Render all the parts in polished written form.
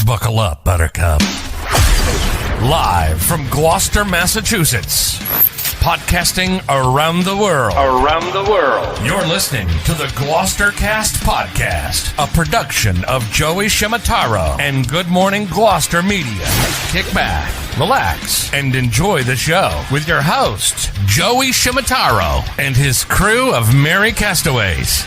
Buckle up, Buttercup. Live from Gloucester, Massachusetts. Podcasting around the world. You're listening to the Gloucester Cast Podcast, a production of Joey Shimataro and Good Morning Gloucester Media. Kick back, relax, and enjoy the show with your host, Joey Shimataro, and his crew of merry castaways.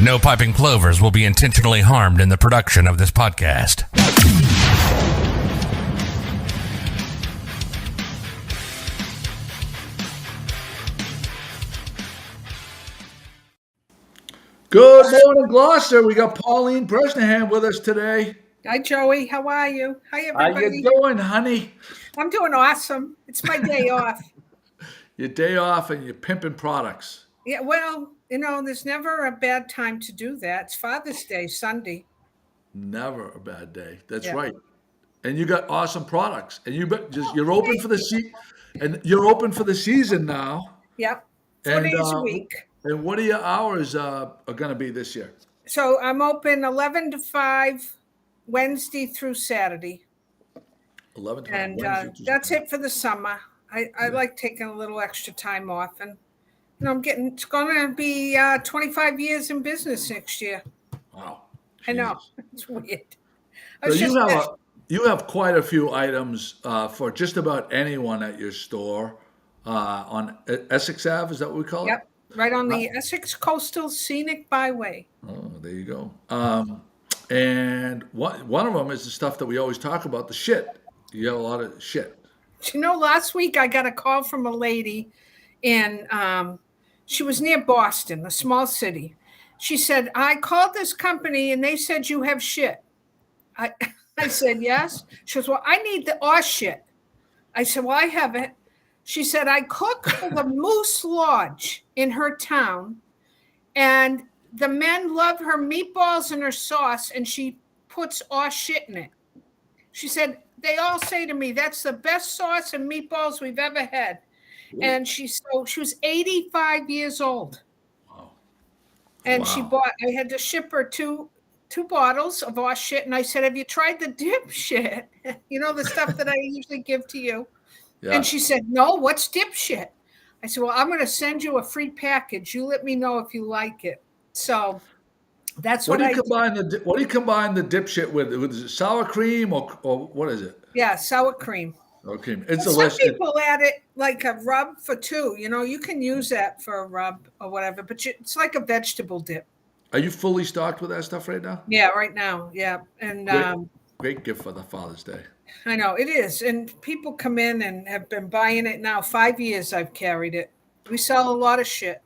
No piping plovers will be intentionally harmed in the production of this podcast. Good morning, Gloucester. We got Pauline Bresnahan with us today. Hi, Joey. How are you? Hi, everybody. How you doing, honey? I'm doing awesome. It's my day off. Your day off and you're pimping products. Yeah, well, you know, there's never a bad time to do that. It's Father's Day, Sunday. Never a bad day. That's right. And you got awesome products. And you're open for the season now. Yep. 4 days a week. And what are your hours are going to be this year? So I'm open 11 to 5, Wednesday through Saturday. 11 to 5. And that's it for the summer. I like taking a little extra time off. And, you know, it's going to be 25 years in business next year. Wow. Jesus. I know. It's weird. So you have quite a few items for just about anyone at your store on Essex Ave. Is that what we call it? Yep. Right on the Essex Coastal Scenic Byway. Oh, there you go. And one of them is the stuff that we always talk about, the shit. You have a lot of shit. You know, last week I got a call from a lady, and she was near Boston, a small city. She said, I called this company, and they said you have shit. I said, yes. She goes, well, I need the shit. I said, well, I have it. She said, I cook for the Moose Lodge in her town, and the men love her meatballs and her sauce, and she puts shit in it. She said, they all say to me, that's the best sauce and meatballs we've ever had. Ooh. And she was 85 years old. Wow. And she I had to ship her two bottles of shit, and I said, have you tried the dip shit? You know, the stuff that I usually give to you. Yeah. And she said, no, what's dipshit? I said, well, I'm going to send you a free package. You let me know if you like it. So that's what do you combine the dipshit with? Is it sour cream or what is it? Yeah, sour cream. Okay. Some people add it like a rub for two. You know, you can use that for a rub or whatever, but it's like a vegetable dip. Are you fully stocked with that stuff right now? Yeah, right now. Yeah. And great gift for the Father's Day. I know it is. And people come in and have been buying it now. 5 years I've carried it. We sell a lot of shit.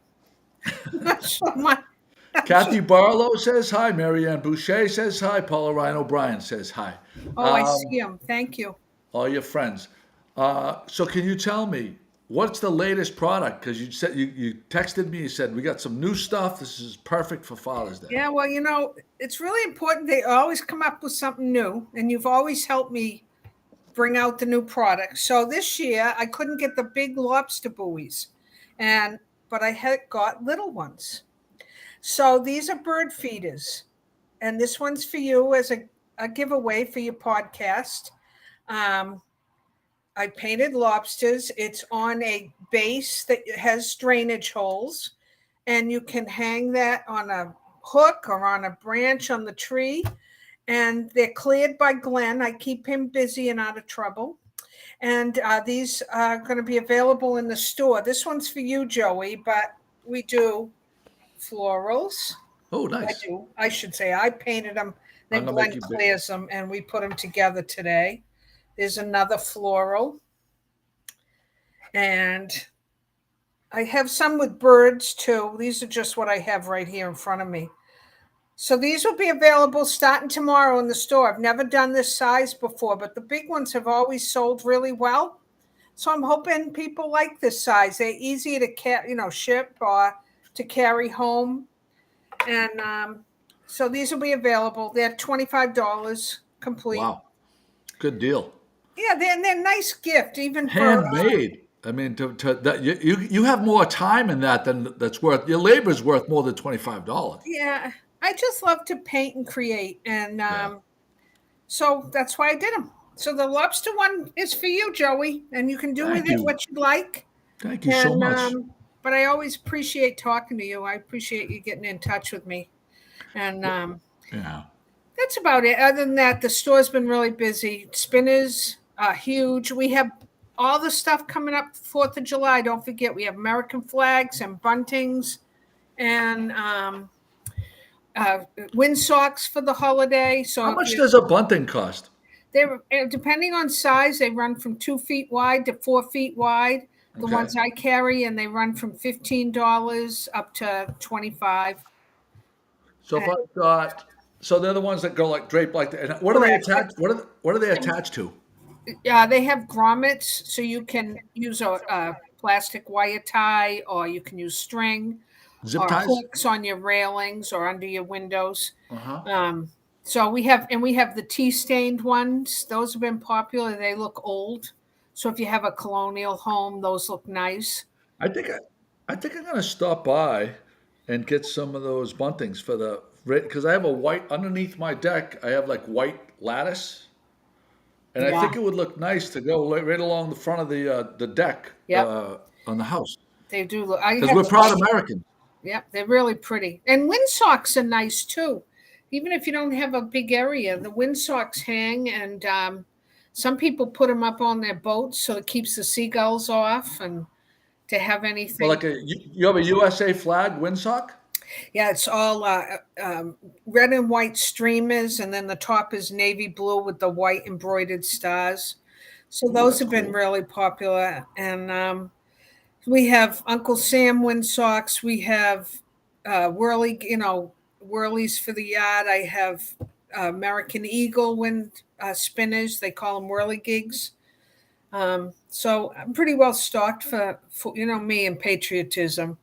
Kathy Barlow says hi. Marianne Boucher says hi. Paula Ryan O'Brien says hi. Oh, I see him. Thank you. All your friends. So can you tell me, what's the latest product? Because you said you texted me. You said we got some new stuff. This is perfect for Father's Day. Yeah, well, you know, it's really important. They always come up with something new, and you've always helped me bring out the new products. So this year I couldn't get the big lobster buoys, but I had got little ones. So these are bird feeders, and this one's for you as a giveaway for your podcast. I painted lobsters. It's on a base that has drainage holes, and you can hang that on a hook or on a branch on the tree. And they're cleared by Glenn. I keep him busy and out of trouble. And these are going to be available in the store. This one's for you, Joey, but we do florals. Oh, nice. I should say I painted them. Then Glenn clears them, and we put them together today. There's another floral. And I have some with birds, too. These are just what I have right here in front of me. So these will be available starting tomorrow in the store. I've never done this size before, but the big ones have always sold really well. So I'm hoping people like this size. They're easy to ship or to carry home. And so these will be available. They're $25 complete. Wow. Good deal. Yeah, they're a nice gift, even handmade. I mean, to that you have more time in that than that's worth. Your labor is worth more than $25. Yeah, I just love to paint and create, and Yeah. so that's why I did them. So the lobster one is for you, Joey, and you can do with Thank it you. what you like. Thank you so And much. but I always appreciate talking to you. I appreciate you getting in touch with me. And Yeah. that's about it. Other than that, the store's been really busy. Spinners huge. We have all the stuff coming up 4th of July. Don't forget, we have American flags and buntings and wind socks for the holiday. How So if much you does a bunting cost? they're depending on size, they run from 2 feet wide to 4 feet wide. The Okay. ones I carry, and they run from $15 up to 25. So if I got, so they're the ones that go like drape like that. And what are they Correct. attached? What are they attached to? They have grommets, so you can use a plastic wire tie, or you can use string, Zip or ties? hooks on your railings or under your windows. Uh-huh. So we have the tea stained ones. Those have been popular. They look old, so if you have a colonial home, those look nice. I think I think I'm gonna stop by and get some of those buntings for the because I have a white underneath my deck. I have like white lattice, and I Yeah. think it would look nice to go right along the front of the deck Yep. on the house They do look. I because have. we're proud Americans. Yep, they're really pretty. And windsocks are nice too. Even if you don't have a big area, the windsocks hang, and some people put them up on their boats so it keeps the seagulls off and to have Well, anything. like you have a USA flag windsock. Yeah, it's all red and white streamers, and then the top is navy blue with the white embroidered stars. So Ooh, those that's have been cool. really popular. And we have Uncle Sam windsocks. We have whirlies for the yard. I have American Eagle wind spinners. They call them whirligigs. So I'm pretty well stocked for me and patriotism.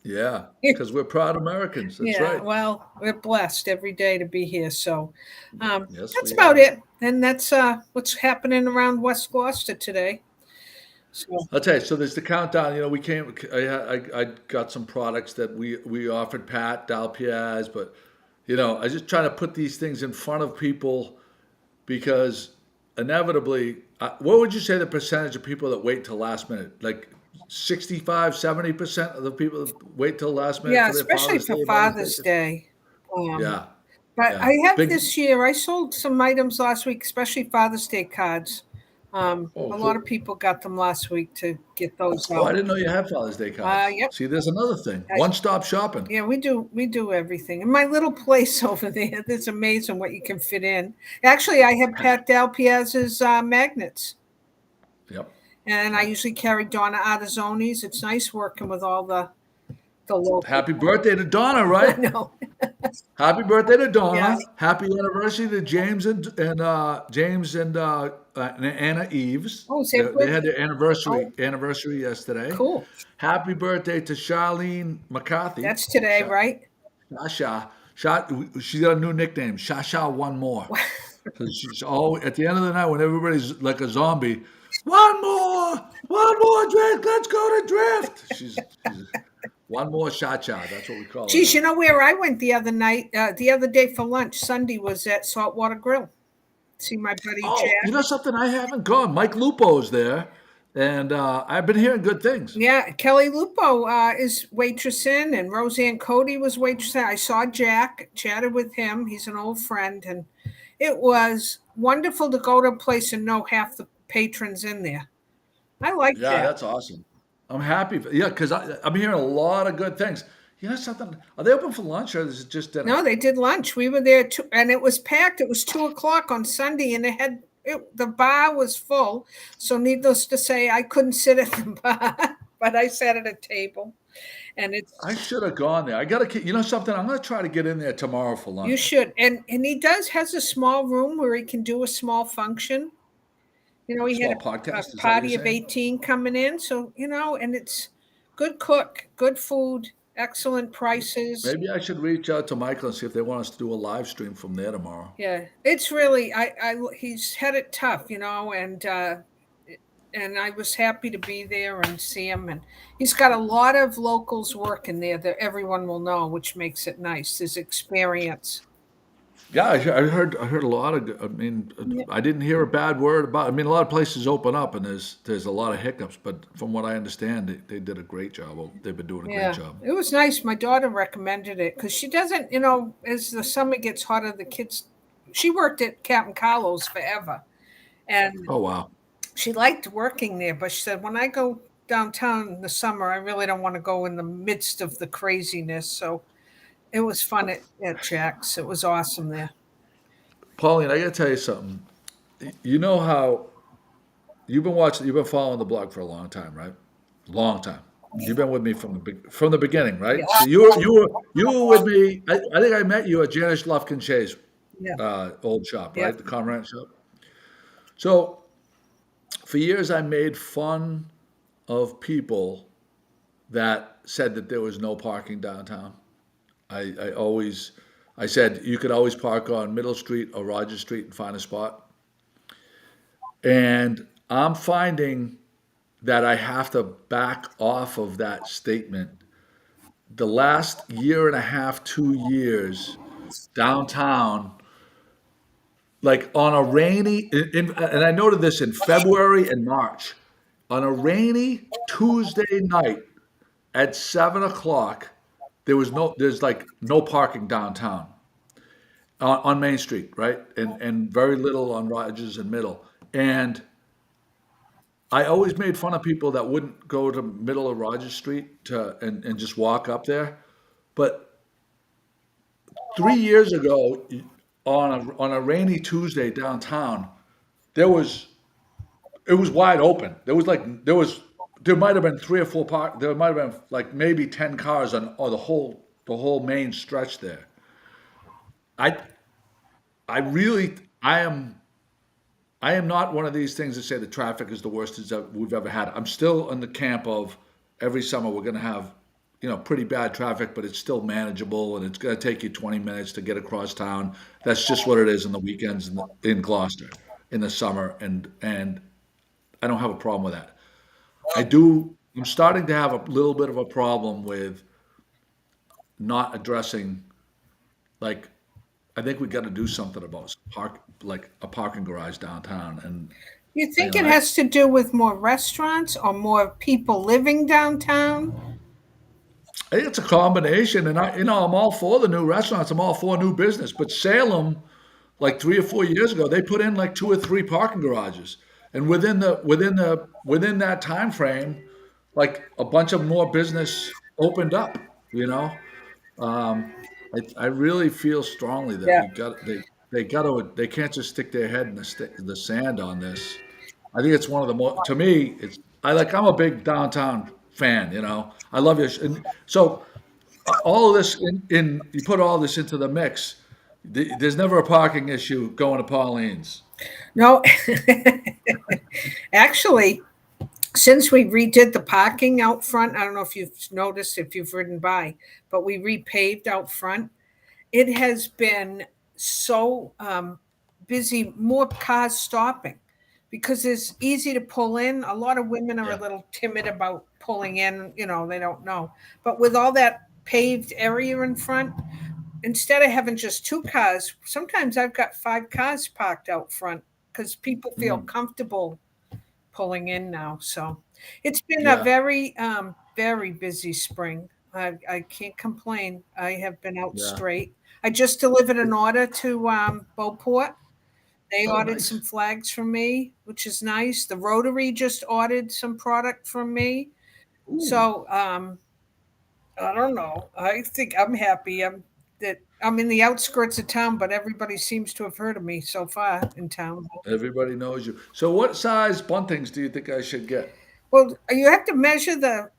Yeah, because we're proud Americans. That's Yeah, right. well, we're blessed every day to be here. So Yes, that's we about are. it. And that's what's happening around West Gloucester today. So I'll tell you. So there's the countdown. We came. I got some products that we offered Pat Dalpiaz, but I just try to put these things in front of people because inevitably, what would you say the percentage of people that wait till last minute? Like 65, 70% of the people that wait till last minute yeah, for their especially Father's for Day, Mother's Day Father's gifts? Day. Um, Yeah, but yeah. I have Big. this year, I sold some items last week, especially Father's Day cards. Oh, A lot of cool. people got them last week to get those Oh, I out. didn't know you had Father's Day cards. Yep. See, there's another thing. I, One-stop shopping. yeah, we do everything. In my little place over there, it's amazing what you can fit in. Actually, I have Pat Dalpiaz's magnets, Yep. and I Yep. usually carry Donna Artizoni's. It's nice working with all the local. Happy birthday to Donna, I right? know. Happy birthday to Yeah. Donna. Happy anniversary to James and Anna Eves. Oh, is They, that they good? had their Oh, anniversary yesterday. cool. Happy birthday to Charlene McCarthy. That's today, right? Shasha. She's got a new nickname. Shasha One More. Because she's always at the end of the night when everybody's like a zombie. One more drink. Let's go to drift. She's one more cha. That's what we call her Geez, now. you know where I went the other day for lunch? Sunday was at Saltwater Grill. See my buddy Oh, you Jack. know something? I haven't gone. Mike Lupo's there, and I've been hearing good things. Yeah, Kelly Lupo is waitressing, and Roseanne Cody was waitressing. I saw Jack, chatted with him. He's an old friend, and it was wonderful to go to a place and know half the patrons in there. I like Yeah, that. that's awesome. I'm happy. Yeah, because I'm hearing a lot of good things. You know something? Are they open for lunch or is it just dinner? No, they did lunch. We were there too, and it was packed. It was 2 o'clock on Sunday, and the bar was full. So, needless to say, I couldn't sit at the bar, but I sat at a table. And I it's should have gone there. I gotta. You know something? I'm gonna try to get in there tomorrow for you lunch. should, and he has a small room where he can do a small function. He had Small a podcast. Is that what you're party of saying? 18 coming in. So, and it's good cook, good food, excellent prices. Maybe I should reach out to Michael and see if they want us to do a live stream from there tomorrow. Yeah, it's really, he's had it tough, and and I was happy to be there and see him. And he's got a lot of locals working there that everyone will know, which makes it nice. His experience. Yeah, I heard a lot of. I mean, Yeah, I didn't hear a bad word about. I mean, a lot of places open up, and there's a lot of hiccups. But from what I understand, they did a great job. Well, they've been doing a great yeah, job. it was nice. My daughter recommended it because she doesn't, as the summer gets hotter, the kids. She worked at Captain Carlo's forever, and Oh wow. she liked working there. But she said, when I go downtown in the summer, I really don't want to go in the midst of the craziness. So it was fun at Jack's. It was awesome there. Pauline, I got to tell you something. You know how you've been following the blog for a long time, right? Long time. You've been with me from the beginning, Yeah, right? So you were with me. I think I met you at Janice Lufkin Shay's yeah, old shop, yeah. right? The Comrade shop. So for years, I made fun of people that said that there was no parking downtown. I always I said you could always park on Middle Street or Rogers Street and find a spot. And I'm finding that I have to back off of that statement. The last year and a half, 2 years downtown, like on a rainy, and I noted this in February and March, on a rainy Tuesday night at 7 o'clock, there's like no parking downtown on Main Street, right? And very little on Rogers and Middle. And I always made fun of people that wouldn't go to middle of Rogers Street and just walk up there. But 3 years ago, on a rainy Tuesday downtown, there was it was wide open. There might have been three or four park. There might have been like maybe 10 cars on the whole main stretch there. I I really I am not one of these things that say the traffic is the worst we've ever had. I'm still in the camp of every summer we're going to have, pretty bad traffic, but it's still manageable and it's going to take you 20 minutes to get across town. That's just what it is on the weekends in Gloucester in the summer, and I don't have a problem with that. I do. I'm starting to have a little bit of a problem with not addressing like I think we got to do something about like a parking garage downtown, and You you think know, it has to do with more restaurants or more people living downtown? I think it's a combination, and I'm all for the new restaurants. I'm all for new business, but Salem, like 3 or 4 years ago, they put in like two or three parking garages, and within that time frame, like a bunch of more business opened up. You know, um, I really feel strongly that Yeah. they can't just stick their head in the sand on this. I think it's one of the more to me. I'm a big downtown fan. I love your and so all of this in you put all this into the mix. There's never a parking issue going to Pauline's. No, actually, since we redid the parking out front, I don't know if you've noticed if you've ridden by, but we repaved out front. It has been so busy, more cars stopping because it's easy to pull in. A lot of women are a Yeah. little timid about pulling in, they don't know. But with all that paved area in front, instead of having just two cars, sometimes I've got five cars parked out front because people feel Mm, comfortable pulling in now. So it's been a yeah. very busy spring. I can't complain. I have been out Yeah. straight. I just delivered an order to Beauport. They Oh, ordered some nice. flags from me, which is nice. The Rotary just ordered some product from me. Ooh. So I don't know. I think I'm happy. I'm in the outskirts of town, but everybody seems to have heard of me so far in town. Everybody knows you. So, what size buntings do you think I should get? Well, you have to measure the.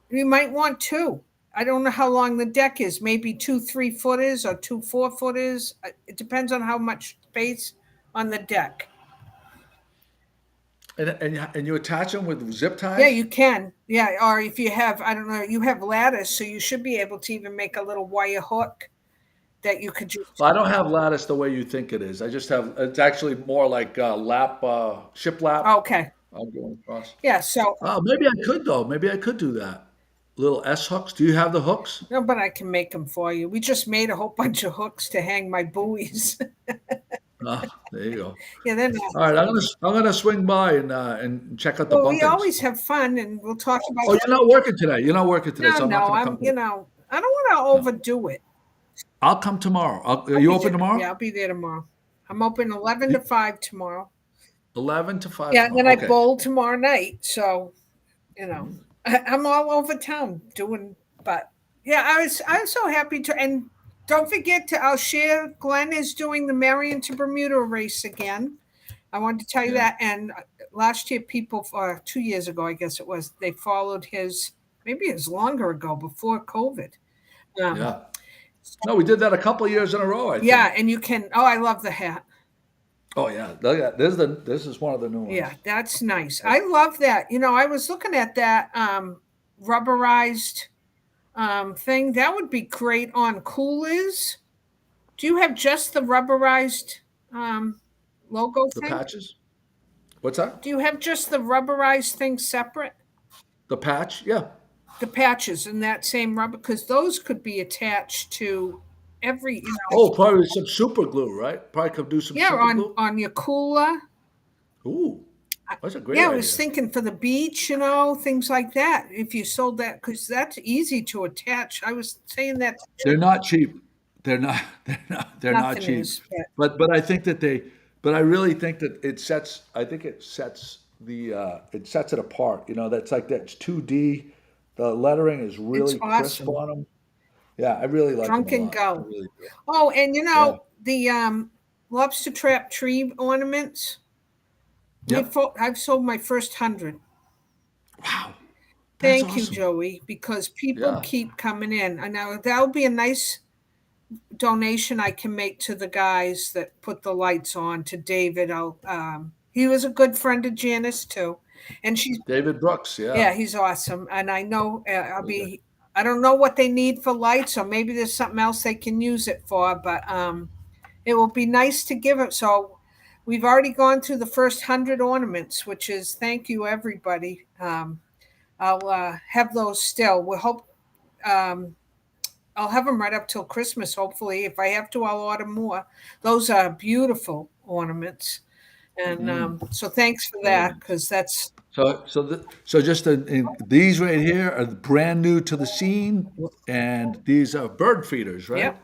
You might want two. I don't know how long the deck is. Maybe two 3 footers or two 4 footers. It depends on how much space on the deck. And you attach them with zip Yeah, ties? you can. Yeah, or if you have, I don't know, you have ladders, so you should be able to even make a little wire hook that you could just. Well, I don't have lattice the way you think it is. I just have, it's actually more like lap, shiplap. Okay. I'm going across. Yeah, so Oh, maybe I could though. Maybe I could do that. Little S hooks. Do you have the hooks? no, but I can make them for you. We just made a whole bunch of hooks to hang my buoys. Ah, there you go. Yeah, they're not. All right, I'm gonna swing by and check out the Well, we bunkings. always have fun, and we'll talk Oh, about. you're not working today. You're not working today, No, so I'm not no, gonna come I'm. today. I don't want to No, overdo it. I'll come tomorrow. Are I'll you be open there. Yeah, tomorrow? I'll be there tomorrow. I'm open 11 to 5 tomorrow. 11 to 5 Yeah, and then tomorrow. I Okay. bowl tomorrow night. So Mm, I'm all over town doing. But yeah, I'm so happy to. And don't forget to. I'll share. Glenn is doing the Marion to Bermuda race again. I wanted to tell you yeah, that. And last year, people, 2 years ago, I guess it was, they followed his. Maybe it was longer ago before COVID. Um, yeah. No, we did that a couple of years in a row, I yeah, think. and you can. Oh, I love the hat. Oh yeah, look at this is one of the new Yeah, ones. that's nice. I love that. I was looking at that rubberized thing. That would be great on coolers. Do you have just the rubberized um, logo The thing? patches. What's that? Do you have just the rubberized thing separate? The patch? Yeah. The patches in that same rubber, because those could be attached to every, Oh, probably some super glue, right? Probably could do some yeah, super on glue. your cooler. Ooh, that's a great Yeah, I was idea. thinking for the beach, things like that. If you sold that, because that's easy to attach. I was saying that They're not cheap. They're not. They're not nothing cheap. is, but But I think that they. But I really think that it sets. I think it sets it apart. That's like that's 2D. The lettering is it's really crisp awesome. on them. Yeah, I really like them a Drunken lot. I Go. really do. Oh, and Yeah. the lobster trap tree ornaments. Yep. I've sold my first 100. Wow. That's Thank you, awesome. Joey, because people Yeah. keep coming in. I know that'll be a nice donation I can make to the guys that put the lights on. To David, he was a good friend of Janice too, and she's David Brooks. yeah, Yeah. he's awesome. And I know I'll Okay. be. I don't know what they need for lights, or maybe there's something else they can use it for, but it will be nice to give it. So we've already gone through the first 100 ornaments, which is thank you everybody. I'll have those still. We hope um, I'll have them right up till Christmas. Hopefully, if I have to, I'll order more. Those are beautiful ornaments, and Mm, so thanks for very that nice. because that's So just these right here are brand new to the scene, and these are bird feeders, right? yep.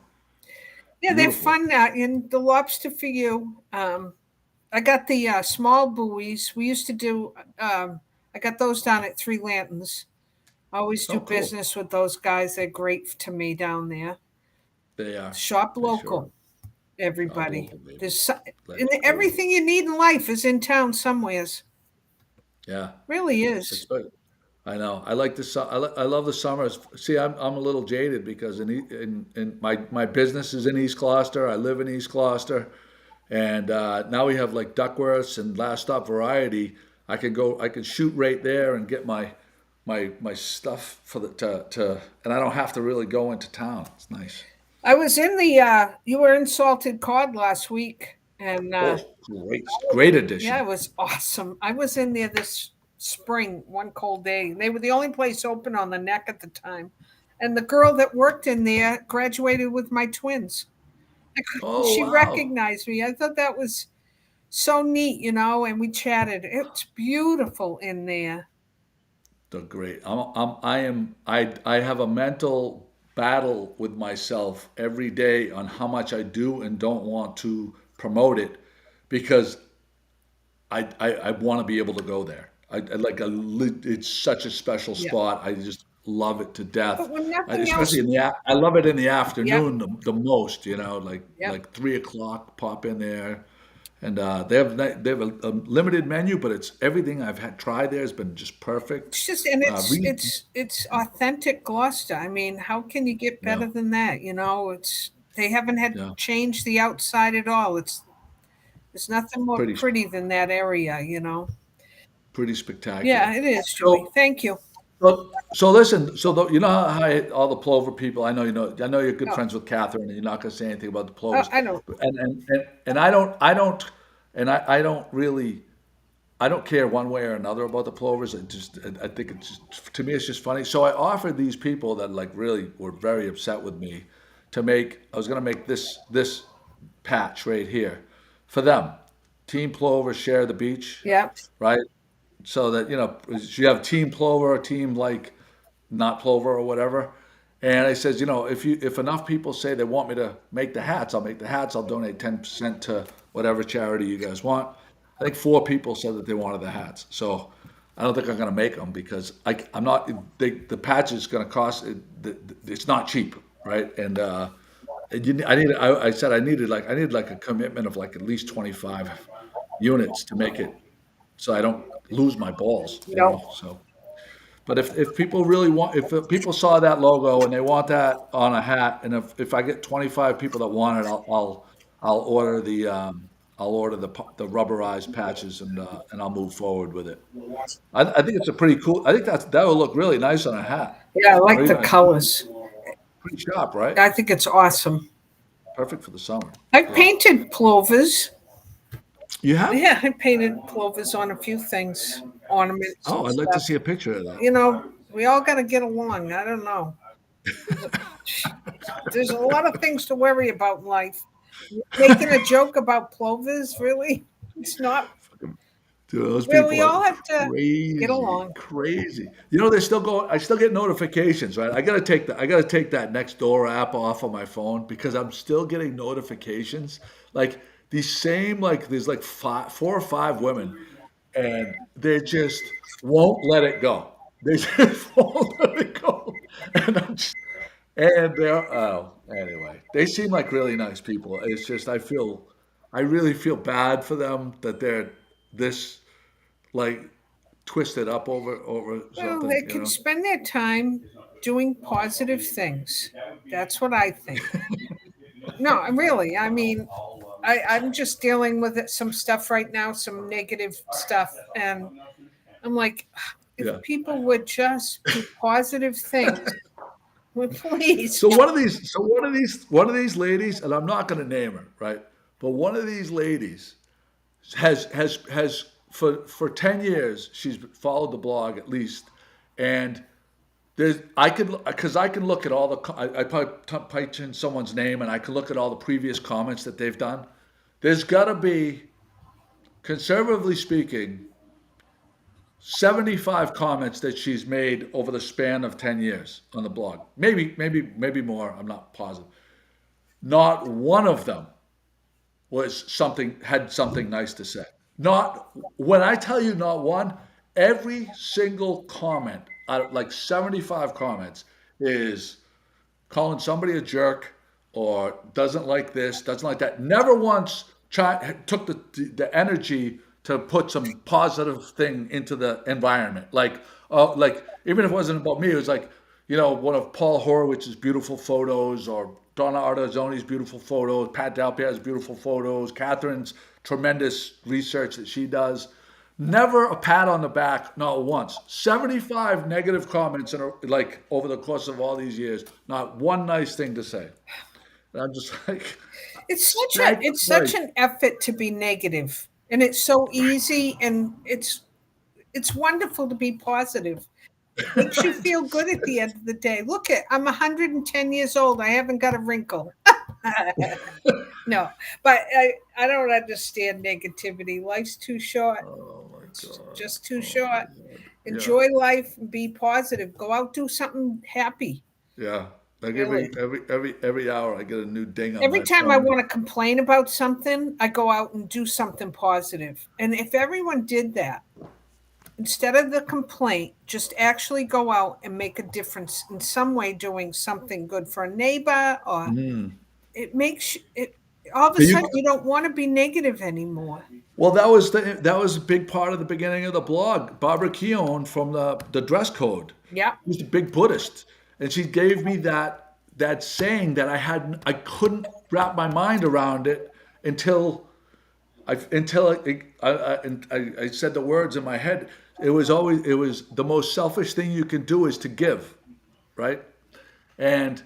Yeah, they're Beautiful. fun. And the lobster for you. I got the small buoys. We used to do. I got those down at Three Lanterns. I always do Oh, cool. business with those guys. They're great to me down there. They are. Shop They sure are. local, Shop everybody. local, baby. There's That's and cool. everything you need in life is in town somewheres. Yeah, Really it's is. good. I know. I like the I love the summers. See, I'm a little jaded because in my business is in East Gloucester. I live in East Gloucester, and now we have like Duckworth's and Last Stop Variety. I can shoot right there and get my stuff for and I don't have to really go into town. It's nice. I was in the. You were in Salted Cod last week, and Oh, great yeah, it addition. was awesome. I was in there this spring, one cold day. They were the only place open on the neck at the time. And the girl that worked in there graduated with my twins. Oh She wow. recognized me. I thought that was so neat, and we chatted. It's beautiful in there. They're great. I have a mental battle with myself every day on how much I do and don't want to promote it because I want to be able to go there. It's such a special Yeah. spot. I just love it to death. But when nothing Especially else, I love it in the yep, afternoon the most, yep. like 3 o'clock, pop in there. And they have a limited menu, but it's everything I've had tried there has been just perfect. It's just and it's Re, it's it's authentic Gloucester. I mean, how can you get yeah, better than that? It's they haven't had yeah, changed the outside at all. It's nothing more pretty pretty than that area. pretty Yeah, spectacular. it is, Joey. So Thank you. so listen. You know how all the plover people. I know you're good Oh, friends with Catherine, and you're not going to say anything about the oh, plovers. I know. And I don't and I don't really. I don't care one way or another about the plovers. I think it's just, to me, it's just funny. So I offered these people that like really were very upset with me to make. I was going to make this patch right here for them. Team Plover share the beach, Yeah. right? So that you have Team Plover, Team like not Plover or whatever. And I says, if enough people say they want me to make the hats, I'll make the hats. I'll donate 10% to whatever charity you guys want. I think four people said that they wanted the hats. So I don't think I'm going to make them because I'm not. The patch is going to cost. It's not cheap, right? I said I needed like a commitment of like at least 25 units to make it so I don't lose my balls, No. So. But if people really want, if people saw that logo and they want that on a hat, and if I get 25 people that want it, I'll order the rubberized patches and I'll move forward with it. I think it's a pretty cool. I think that would look really nice on a hat, Yeah, I or like the even colors. pretty sharp, right? I think it's awesome. Perfect for the summer. I've Yeah. painted plovers. You have? Yeah, I painted plovers on a few things, ornaments Oh, and I'd like to stuff. see a picture of that. We all got to get along. I don't know. There's a lot of things to worry about in life. Making a joke about plovers, really? It's not. Dude, those Well, people we are all have to get crazy, along. crazy. They're still going. I still get notifications, right? I gotta take that next door app off of my phone because I'm still getting notifications. Like these same, like there's like four or five women, and they just won't let it go. They just won't let it go, and they're anyway. They seem like really nice people. It's just I really feel bad for them that they're this like twisted up over Well, they something. can spend their time doing positive things. That's what I think. No, really. I mean, I'm just dealing with some stuff right now, some negative stuff. And I'm like, if Yeah. people would just do positive things, well, please. One of these ladies, and I'm not going to name her, right? But one of these ladies has for 10 years she's followed the blog at least, and I can look at all I probably type in someone's name and I can look at all the previous comments that they've done. There's got to be, conservatively speaking, 75 comments that she's made over the span of 10 years on the blog. Maybe more. I'm not positive. Not one of them had something nice to say. Not when I tell you not one, every single comment out of like 75 comments is calling somebody a jerk or doesn't like this, doesn't like that. Never once took the energy to put some positive thing into the environment. Like even if it wasn't about me, it was like one of Paul Horowitz's beautiful photos or Donna Artazzoni's beautiful photos, Pat Dalpiaz's beautiful photos, Catherine's tremendous research that she does. Never a pat on the back, not once. 75 negative comments like over the course of all these years, not one nice thing to say. And I'm just like, It's such an effort to be negative, and it's so easy, and it's wonderful to be positive. Makes you feel good at the end of the day. Look I'm 110 years old. I haven't got a wrinkle. No, but I don't understand negativity. Life's too short. Oh my It's God. just too Oh my short. God. Yeah. Enjoy life and be positive. Go out, do something happy. Yeah. Like Really. every hour I get a new ding on Every my time I phone. want to complain about something, I go out and do something positive. And if everyone did that, instead of the complaint, just actually go out and make a difference in some way doing something good for a neighbor, or Mm. it makes it all of a But you sudden you don't want to be negative anymore. Well, that was a big part of the beginning of the blog. Barbara Keown from the dress code. Yeah. She was a big Buddhist, and she gave me that saying that I couldn't wrap my mind around it until I said the words in my head. It was the most selfish thing you can do is to give, right? And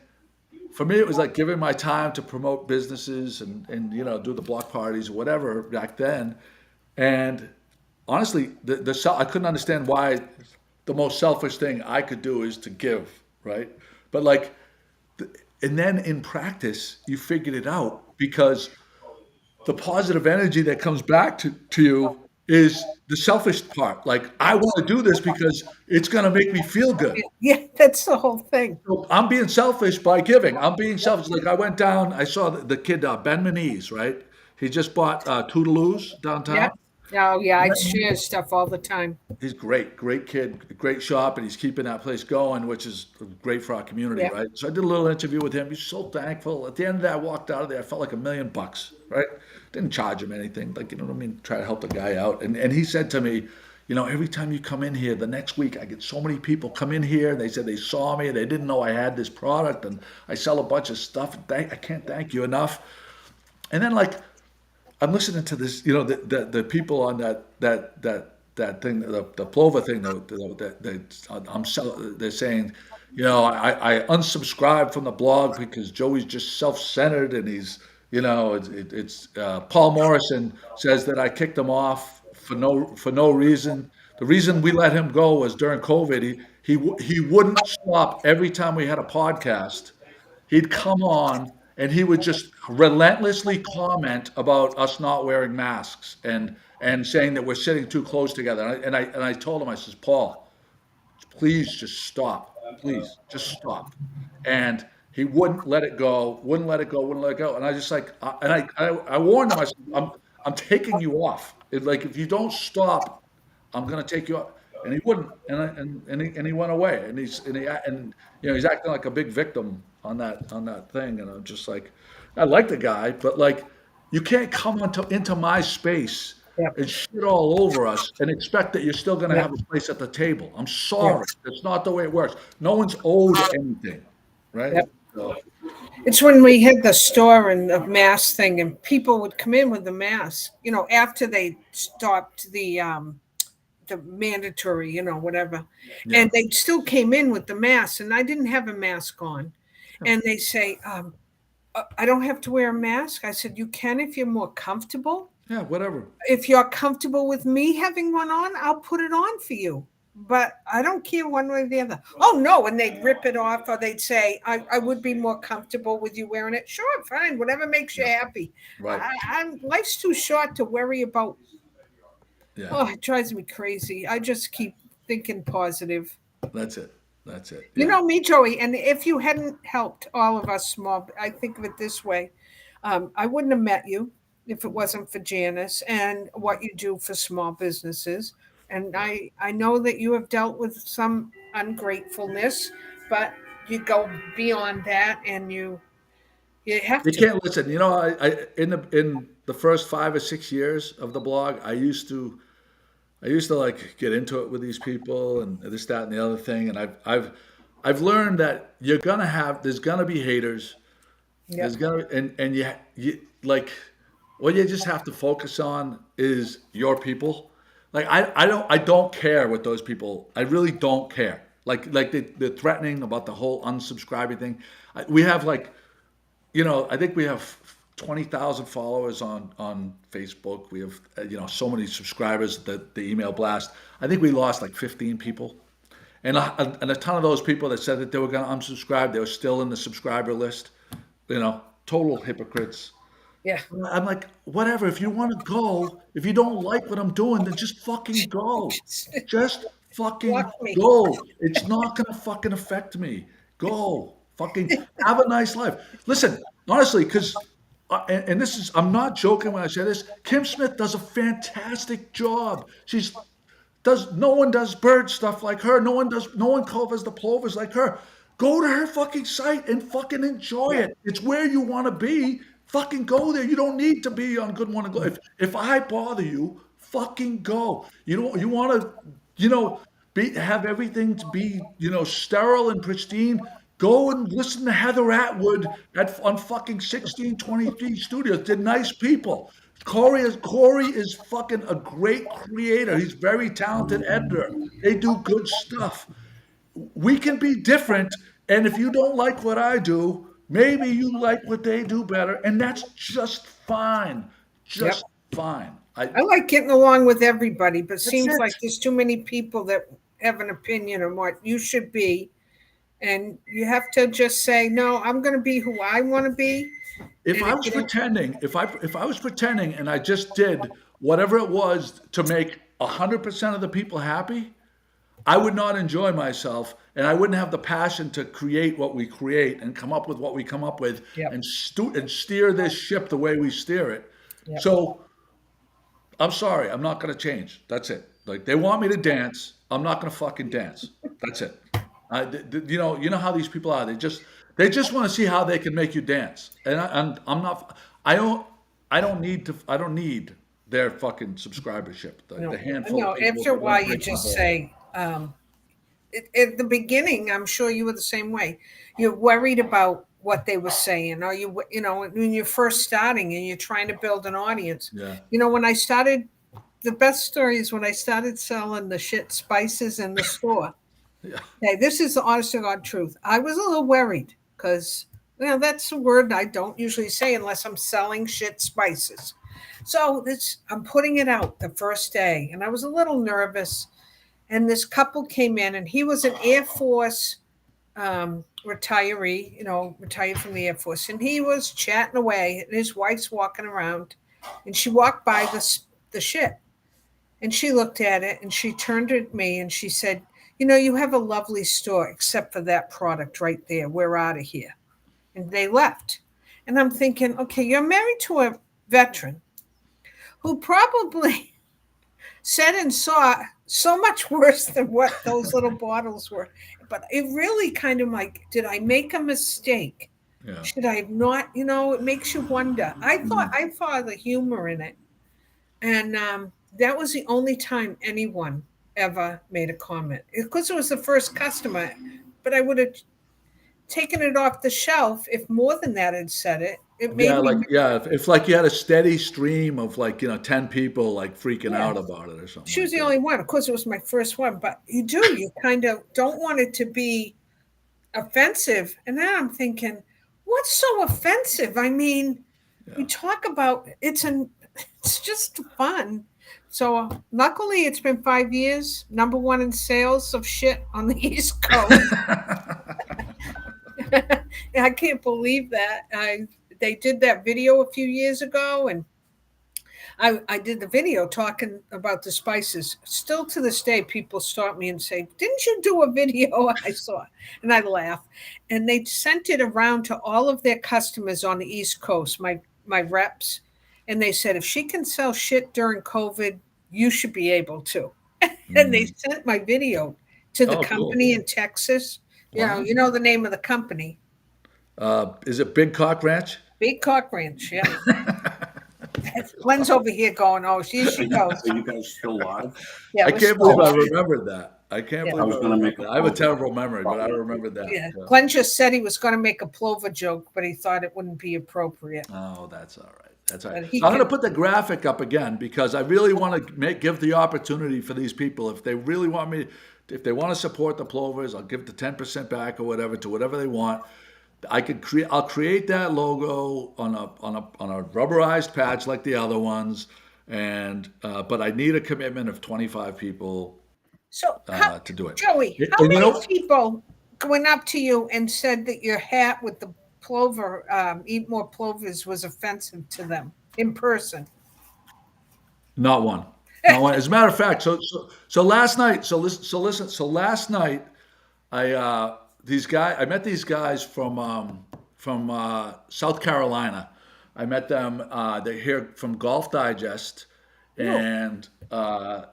for me, it was like giving my time to promote businesses and do the block parties or whatever back then. And honestly, I couldn't understand why the most selfish thing I could do is to give, right? But like, and then in practice, you figured it out because the positive energy that comes back to you is the selfish part. Like, I want to do this because it's going to make me feel good. Yeah, that's the whole thing. So I'm being selfish by giving. I'm being selfish. Like, I went down, I saw the kid, Ben Manise, right? He just bought Toodaloo's Yeah. downtown. Oh, yeah. I share stuff all the time. He's great, great kid, great shop, and he's keeping that place going, which is great for our community, Yeah. right? So I did a little interview with him. He's so thankful. At the end of that, I walked out of there. I felt like $1,000,000, right? Didn't charge him anything, like, you know what I mean? Try to help the guy out. And he said to me, you know, every time you come in here, the next week I get so many people come in here. And they said they saw me, they didn't know I had this product, and I sell a bunch of stuff. I can't thank you enough. And then like I'm listening to this, you know, the people on that thing, the Plover thing, they're saying, you know, I unsubscribed from the blog because Joey's just self-centered and he's, you know, it's Paul Morrison says that I kicked him off for no reason. The reason we let him go was during COVID. He wouldn't stop every time we had a podcast. He'd come on and he would just relentlessly comment about us not wearing masks and saying that we're sitting too close together. And I told him, I says, Paul, please just stop. Please just stop. And he wouldn't let it go, wouldn't let it go, wouldn't let it go. And I just like, I warned him. I said, I'm taking you off. Like if you don't stop, I'm gonna take you off. And he wouldn't. And he went away. And you know he's acting like a big victim on that thing. And I'm just like, I like the guy, but like, you can't come into my space Yep. and shit all over us and expect that you're still going to have Yep. a place at the table. I'm Yep. sorry. That's not the way it works. No one's owed anything, right? Yep. So, It's when we had the store and the mask thing, and people would come in with the mask, you know, after they stopped the mandatory, you know, whatever. yeah. And they still came in with the mask, and I didn't have a mask on. And they say, I don't have to wear a mask. I said, you can if you're more comfortable. Yeah, whatever. If you're comfortable with me having one on, I'll put it on for you. But I don't care one way or the other. Oh, no. And they'd rip it off, or they'd say, I would be more comfortable with you wearing it. Sure, fine. Whatever makes you happy. Right. Life's too short to worry about. Yeah. Oh, it drives me crazy. I just keep thinking positive. That's it. That's it. You Yeah. know me, Joey, and if you hadn't helped all of us small, I think of it this way. I wouldn't have met you if it wasn't for Janice and what you do for small businesses. And I know that you have dealt with some ungratefulness, but you go beyond that and you have You to. can't listen. You know, in the first 5 or 6 years of the blog, I used to like get into it with these people and this, that, and the other thing. And I've learned that there's gonna be haters. There's Yep. gonna and you like what you just have to focus on is your people. Like I don't care what those people. I really don't care. Like they're threatening about the whole unsubscribing thing. We have like, you know, I think we have 20,000 followers on Facebook. We have you know, so many subscribers that the email blast. I think we lost like 15 people, and a ton of those people that said that they were going to unsubscribe, they were still in the subscriber list. You know, total hypocrites. Yeah. I'm like, whatever. If you want to go, if you don't like what I'm doing, then just fucking go. Just fucking Block me. go. It's not gonna fucking affect me. Go. Fucking have a nice life. Listen, honestly, because and this is, I'm not joking when I say this. Kim Smith does a fantastic job. No one does bird stuff like her. No one covers the plovers like her. Go to her fucking site and fucking enjoy Yeah. it. It's where you want to be. Fucking go there. You don't need to be on Good Morning Glow. If I bother you, fucking go. You want to, you know, have everything to be, you know, sterile and pristine. Go and listen to Heather Atwood on fucking 1623 Studios. They're nice people. Corey is fucking a great creator. He's very talented editor. They do good stuff. We can be different, and if you don't like what I do, maybe you like what they do better, and that's just fine. Yep. Just fine. I like getting along with everybody, but That's seems it. like there's too many people that have an opinion on what you should be. And you have to just say, no, I'm going to be who I want to be. If And I if was you don't, pretending, if I was pretending and I just did whatever it was to make 100% of the people happy, I would not enjoy myself, and I wouldn't have the passion to create what we create and come up with what we come up with Yep. and steer this ship the way we steer it. Yep. So I'm sorry, I'm not going to change. That's it. Like they want me to dance, I'm not going to fucking dance. That's it. You know how these people are. They just want to see how they can make you dance, and I'm not. I don't need their fucking subscribership. The no, handful of no. people After a that want while, to you break my just balls. say, at the beginning, I'm sure you were the same way. You're worried about what they were saying, or when you're first starting and you're trying to build an audience. Yeah. When I started, the best story is when I started selling the shit spices in the store. Yeah. Hey, this is the honest to God truth. I was a little worried because that's a word I don't usually say unless I'm selling shit spices. So I'm putting it out the first day, and I was a little nervous. And this couple came in, and he was an Air Force retiree, retired from the Air Force, and he was chatting away, and his wife's walking around, and she walked by the shit, and she looked at it, and she turned to me, and she said, "You have a lovely store, except for that product right there. We're out of here." And they left, and I'm thinking, okay, you're married to a veteran who probably said and saw so much worse than what those little bottles were. But it really kind of like, did I make a mistake? Yeah. Should I have not? It makes you wonder. I saw the humor in it. And that was the only time anyone ever made a comment. Because it was the first customer, but I would have taken it off the shelf if more than that had said it. It Yeah, made me, if like you had a steady stream of like 10 people like freaking yeah. out about it or something She was like the that. only one. Of course, it was my first one, but you kind of don't want it to be offensive. And then I'm thinking, what's so offensive? I mean, we Yeah. talk about it's just fun. So luckily, it's been 5 years. Number one in sales of shit on the East Coast. I can't believe that. They did that video a few years ago, and I did the video talking about the spices. Still to this day, people stop me and say, "Didn't you do a video?" I saw, and I laugh. And they sent it around to all of their customers on the East Coast, my reps, and they said, if she can sell shit during COVID, you should be able to. And they Mm. sent my video to the Oh, cool. company in Texas. Wow. You know the name of the company, Is it Big Cock Ranch? Big Cock Ranch. Yeah, Glenn's over here going, "Oh, here she goes." Are you guys still live? Yeah, I we're can't believe still. I remembered that. I can't Yeah. I believe I was going to make remembered a that. I have a plover terrible joke. memory, but I Probably. remember that. Yeah. Yeah. Glenn just said he was going to make a plover joke, but he thought it wouldn't be appropriate. Oh, that's all right. That's all right. But he So I'm going to can. put the graphic up again because I really want to give the opportunity for these people. If they really want me, if they want to support the Plovers, I'll give the 10% back or whatever to whatever they want. I'll create that logo on a rubberized patch like the other ones, and but I need a commitment of 25 people So, to do it. Joey, how And many people went up to you and said that your hat with the plover, eat more plovers, was offensive to them in person? not one. Not one. As a matter of fact, so last night, so last night, I met these guys from South Carolina. I met them. They're here from Golf Digest, No. and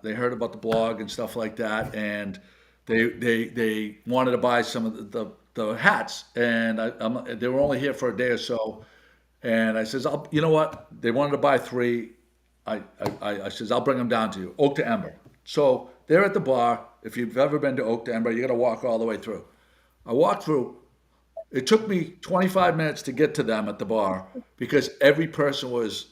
they heard about the blog and stuff like that, and they wanted to buy some of the hats, and they were only here for a day or so, and I says, you know what? They wanted to buy three. I says, I'll bring them down to you, Oak to Ember. So they're at the bar. If you've ever been to Oak to Ember, you got to walk all the way through. I walked through. It took me 25 minutes to get to them at the bar because every person was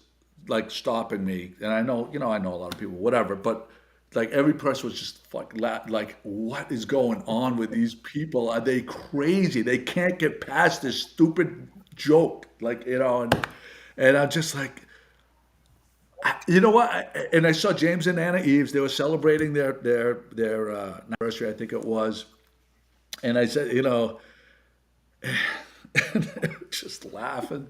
like stopping me. And I know a lot of people, whatever, but like every person was just like, what is going on with these people? Are they crazy? They can't get past this stupid joke, and I'm just like, You know what? And I saw James and Anna Eves. They were celebrating their anniversary, I think it was. And I said, just laughing,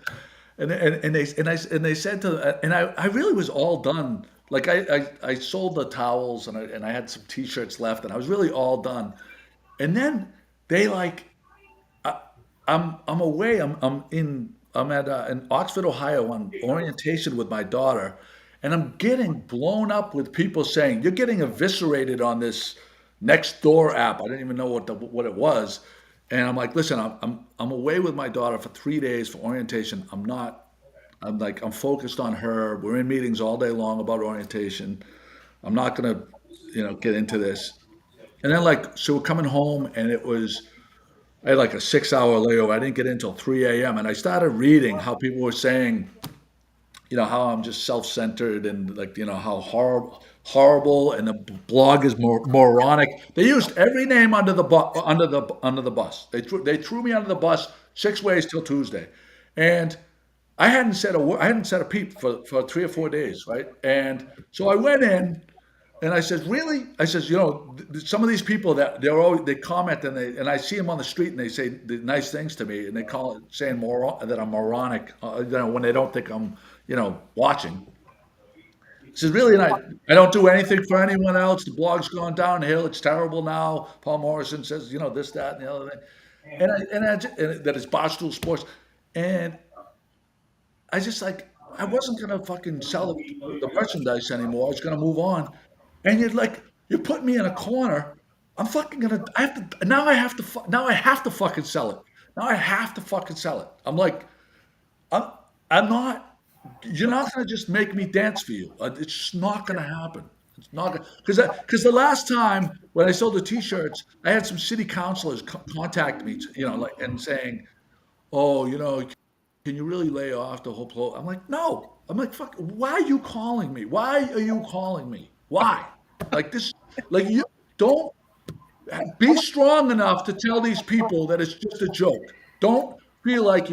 and they said and I really was all done. Like I sold the towels and I had some T-shirts left, and I was really all done. And then they like I'm away. I'm at in Oxford, Ohio, on orientation with my daughter, and I'm getting blown up with people saying you're getting eviscerated on this next door app. I didn't even know what it was, and I'm like, listen, I'm away with my daughter for 3 days for orientation. I'm not. I'm like I'm focused on her. We're in meetings all day long about orientation. I'm not gonna, get into this. And then like so we're coming home, and I had like a 6 hour layover. I didn't get in until 3 a.m. And I started reading how people were saying, how I'm just self-centered and like, how horrible, and the blog is moronic. They used every name under the bus. They threw me under the bus 6 ways till Tuesday, and I hadn't said a word. I hadn't said a peep for 3 or 4 days, right? And so I went in, and I says, really? I says, some of these people that they comment, and I see them on the street and they say the nice things to me, and they call it saying that I'm moronic, when they don't think I'm, watching. He says, really? And I don't do anything for anyone else. The blog's gone downhill. It's terrible now. Paul Morrison says, this, that, and the other thing, and that it's Barstool Sports, and I just like I wasn't gonna fucking sell the merchandise anymore. I was gonna move on, and you put me in a corner. I'm fucking gonna. I have to now. I have to. Now I have to fucking sell it. Now I have to fucking sell it. I'm like, I'm. I'm not. You're not gonna just make me dance for you. It's just not gonna happen. It's not gonna because the last time when I sold the T-shirts, I had some city councilors contact me, and saying, "Oh, can you really lay off the whole pro?" I'm like, no. I'm like, fuck. Why are you calling me? Why are you calling me? Why? Like this. Like you don't be strong enough to tell these people that it's just a joke. Don't feel like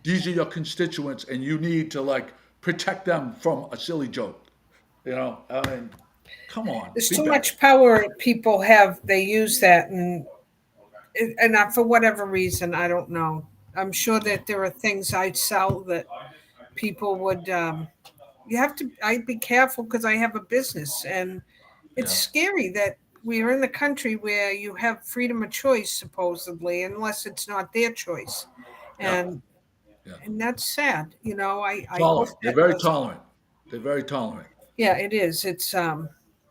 these are your constituents and you need to like protect them from a silly joke. I mean, come on, There's be too better. much power people have. They use that, and not for whatever reason, I don't know. I'm sure that there are things I'd sell that people would. You have to. I'd be careful because I have a business, and it's Yeah, scary that we are in the country where you have freedom of choice, supposedly, unless it's not their choice, yeah, and yeah. and that's sad. I hope Tolerant. They're that very doesn't. tolerant. They're very tolerant. Yeah, it is. It's Yeah.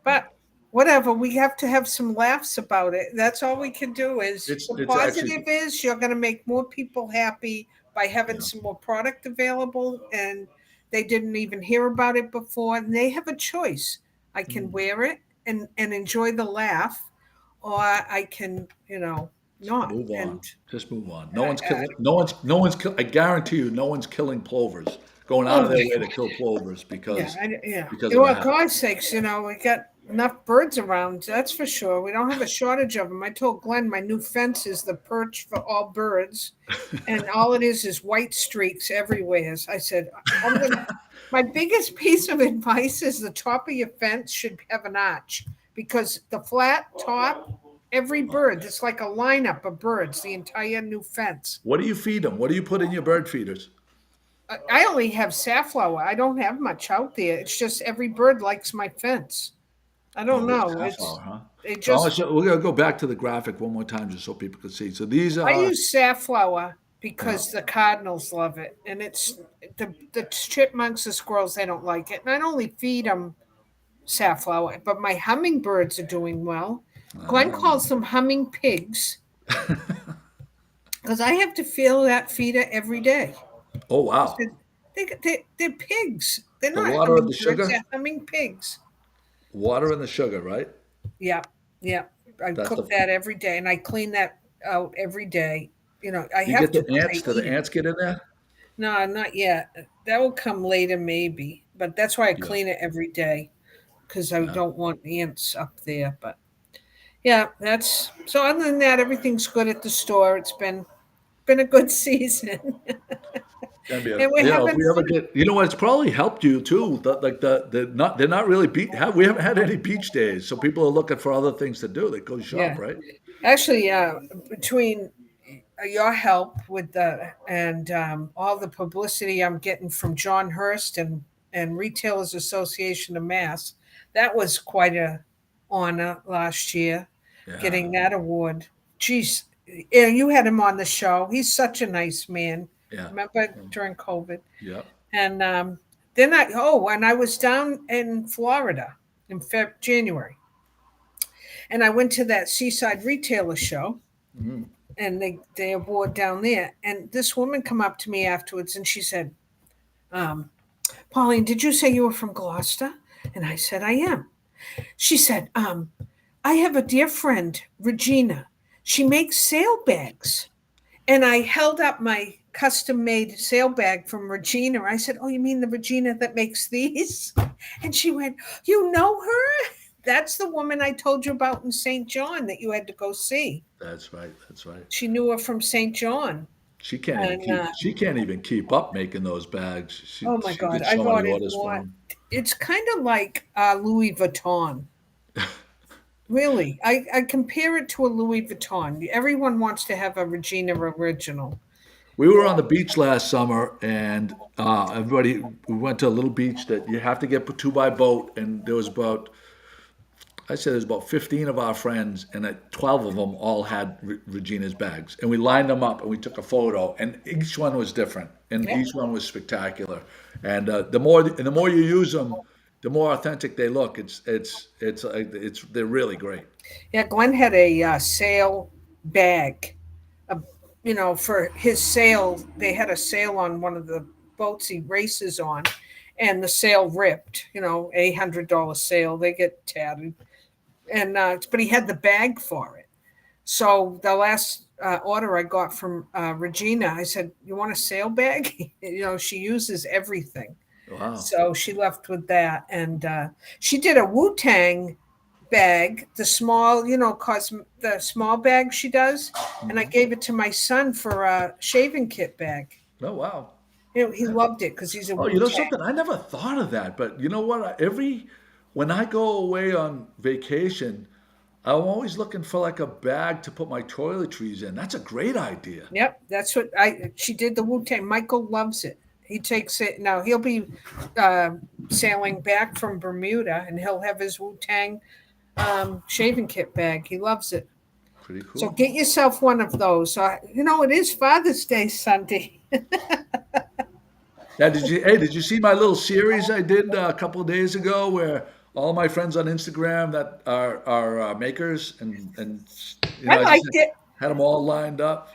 but whatever. We have to have some laughs about it. That's all we can do. Is the It's actually, positive is you're going to make more people happy by having yeah. some more product available, and they didn't even hear about it before, and they have a choice. I can Mm. wear it and enjoy the laugh, or I can, not. Move And on. Just move on. No one's killing. No one's. I guarantee you, no one's killing plovers. Going out oh of their way to kill plovers yeah, because yeah. because of a Well, hat. God's sakes, we got enough birds around. That's for sure. We don't have a shortage of them. I told Glenn my new fence is the perch for all birds, and all it is white streaks everywhere. I said, I'm gonna. My biggest piece of advice is the top of your fence should have an arch because the flat top, every bird, it's like a lineup of birds. The entire new fence. What do you feed them? What do you put in your bird feeders? I only have safflower. I don't have much out there. It's just every bird likes my fence. I don't Oh, it's know. safflower, huh? They So just we're gonna go back to the graphic one more time just so people can see. So these I are, use safflower yeah. because the cardinals love it, and it's the chipmunks, the squirrels, they don't like it. And I only feed them safflower, but my hummingbirds are doing well. Glenn calls them humming pigs because I have to fill that feeder every day. Oh He wow. said, they're pigs. They're The not water and the hummingbirds. sugar, They're humming pigs. water and the sugar, right? Yeah, yeah. I That's cook the. that every day, and I clean that out every day. I Do you have get to the because ants? they Do the eat it. ants get in there? No, not yet. That will come later, maybe. But that's why I Yeah. clean it every day because I Yeah. don't want ants up there. But yeah, that's so. Other than that, everything's good at the store. It's been a good season. That'd be And we're if having we ever get, what, it's probably helped you too. They're not really we haven't had any beach days, so people are looking for other things to do. They go shop, yeah. right? Actually, between your help with the and all the publicity I'm getting from John Hurst and Retailers Association of Mass, that was quite a honor last year, Yeah, getting that award. Geez, yeah, you had him on the show. He's such a nice man. yeah, Remember during COVID, yeah. and and I was down in Florida in January, and I went to that Seaside Retailer show Mhm. and they award down there. And this woman come up to me afterwards and she said, Pauline, did you say you were from Gloucester? And I said, I am. She said, I have a dear friend, Regina. She makes sail bags. And I held up my custom made sail bag from Regina. I said, oh, you mean the Regina that makes these? And she went, you know her? That's the woman I told you about in St. John that you had to go see. That's right. That's right. She knew her from St. John. And She can't even keep up making those bags. oh my She God, gets so I've many ordered orders for more. them. It's kind of like Louis Vuitton. Really, I compare it to a Louis Vuitton. Everyone wants to have a Regina original. We were on the beach last summer, and we went to a little beach that you have to get to by boat, and I said there's about 15 of our friends, and 12 of them all had Regina's bags. And we lined them up and we took a photo, and each one was different, and Yeah. each one was spectacular. And the more you use them, the more authentic they look. They're really great. Yeah, Glenn had a sale bag. Uh, for his sale, they had a sale on one of the boats he races on, and the sale ripped. $800 sale. They get tattered, and but he had the bag for it. So the last order I got from Regina, I said, "You want a sale bag?" She uses everything. Wow. So she left with that, and she did a Wu Tang bag, the small, the small bag she does, and I Mhm. gave it to my son for a shaving kit bag. Oh, wow. He loved it because he's a Oh, Wu you know Tang. something? I never thought of that, but you know what? When I go away on vacation, I'm always looking for like a bag to put my toiletries in. That's a great idea. Yep, that's what she did the Wu Tang. Michael loves it. He takes it now. He'll be uh, sailing back from Bermuda, and he'll have his Wu Tang shaving kit bag. He loves it. Pretty So cool. get yourself one of those. It is Father's Day Sunday. Yeah, did you see my little series I did a couple of days ago where all my friends on Instagram that are makers and I I just liked it. had them all lined up.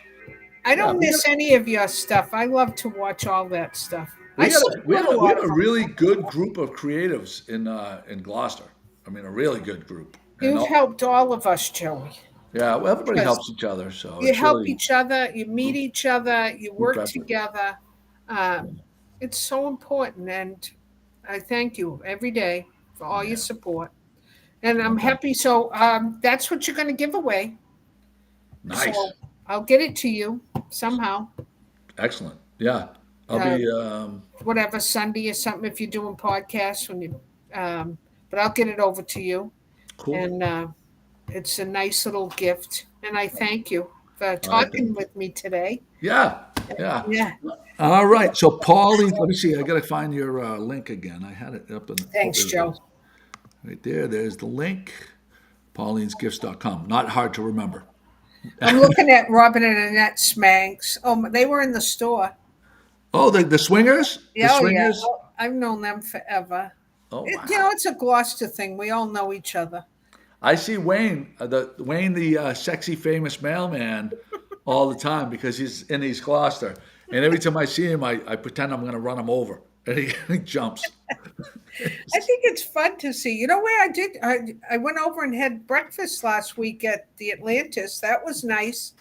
I Yeah, don't miss any of your stuff. I love to watch all that stuff. I support a we lot have of a them. really good group of creatives in Gloucester. I mean, a really good group. And You've helped all of us, Joey, yeah, well, everybody because helps each other, so you it's help really each other, you meet group each other, you group work effort. together. Um, it's so important, and I thank you every day for all your Yeah, support. And no I'm doubt. happy. So that's what you're going to give away. Nice, So I'll get it to you somehow. excellent. Yeah, I'll Uh, be. Whatever Sunday or something if you're doing podcasts when you. But I'll get it over to you, Cool. and it's a nice little gift. And I thank you for I talking think. with me today. Yeah, yeah. Yeah, All right. So, Pauline, let me see. I got to find your link again. I had it up in. Oh, thanks, there it Joe. is. Right there. There's the link. Pauline'sGifts.com. Not hard to remember. I'm looking at Robin and Annette Smanks. Oh, they were in the store. Oh, the swingers. The Yeah, oh yeah. swingers. Oh, I've known them forever. Oh It, wow. it's a Gloucester thing. We all know each other. I see Wayne, the sexy famous mailman, all the time because he's in East Gloucester, and every time I see him, I pretend I'm going to run him over, and he jumps. I think it's fun to see. You know where I did? I went over and had breakfast last week at the Atlantis. That was nice.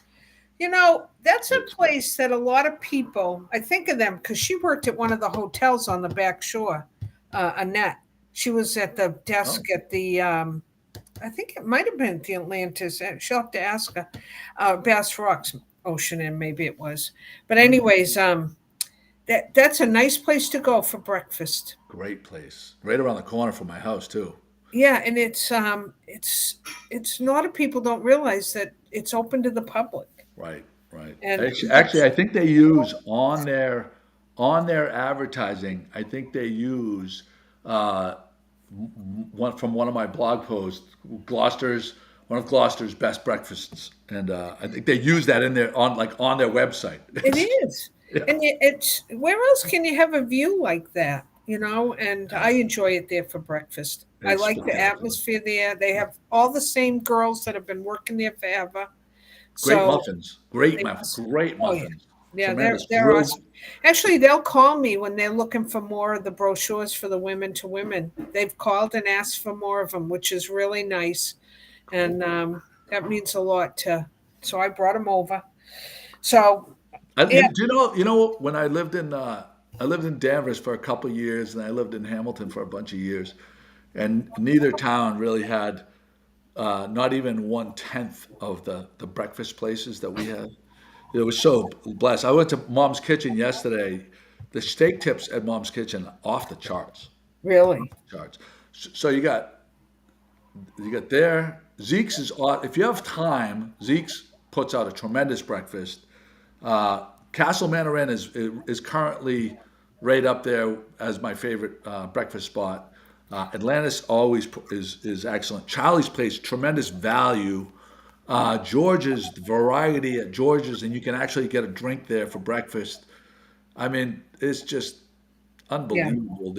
That's a Looks good. place that a lot of people, I think of them because she worked at one of the hotels on the back shore, Annette. She was at the Oh, desk at the, I think it might have been the Atlantis. She'll have to ask her. Bass Rocks, Ocean Inn, maybe it was. But, mm, anyways, That's a nice place to go for breakfast. Great place. Right around the corner from my house too. Yeah, and it's a lot of people don't realize that it's open to the public. Right, right. And Actually, I think they use on their advertising. I think they use uh, one from one of my blog posts, one of Gloucester's best breakfasts, and I think they use that in their on their website. it is. Yeah, And it's where else can you have a view like that, you know? And I enjoy it there for breakfast. I it's like the spectacular. atmosphere there. They have all the same girls that have been working there forever. Great So muffins. they must, Great oh yeah. muffins. Yeah, Tremendous. they're Real. awesome. Actually, they'll call me when they're looking for more of the brochures for the women to women. They've called and asked for more of them, which is really nice, and that means a lot to. So I brought them over. So yeah, Do you know when I lived in Danvers for a couple of years, and I lived in Hamilton for a bunch of years, and neither town really had not even 1/10 of the breakfast places that we had. It was so blessed. I went to Mom's Kitchen yesterday. The steak tips at Mom's Kitchen off the charts, really. charts. So you got there. Zeke's is if you have time. Zeke's puts out a tremendous breakfast. Castle Manor Inn is currently right up there as my favorite breakfast spot. Atlantis always is excellent. Charlie's Place, tremendous value. George's, the variety at George's, and you can actually get a drink there for breakfast. I mean, it's just Yeah, unbelievable.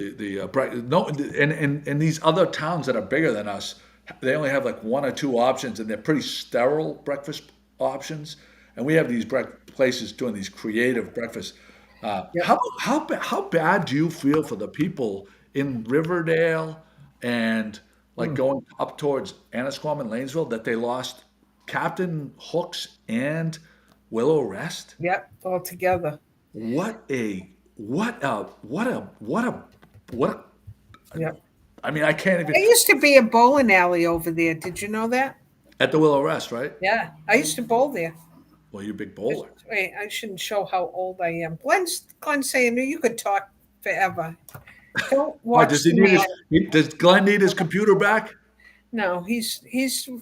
No, and these other towns that are bigger than us, they only have like one or two options, and they're pretty sterile breakfast options. And we have these places doing these creative breakfasts. yep, How bad do you feel for the people in Riverdale and like mm, going up towards Annisquam and Lanesville that they lost Captain Hooks and Willow Rest? yep, all together. What a what a what a what a what a, Yep. I mean, I can't even There used to be a bowling alley over there. Did you know that? at the Willow Rest, right? Yeah, I used to bowl there. Well, you're a big bowler. Wait, I shouldn't show how old I am. Glenn's saying you could talk forever. Don't Why watch the man. does Glenn need his computer back? No, he's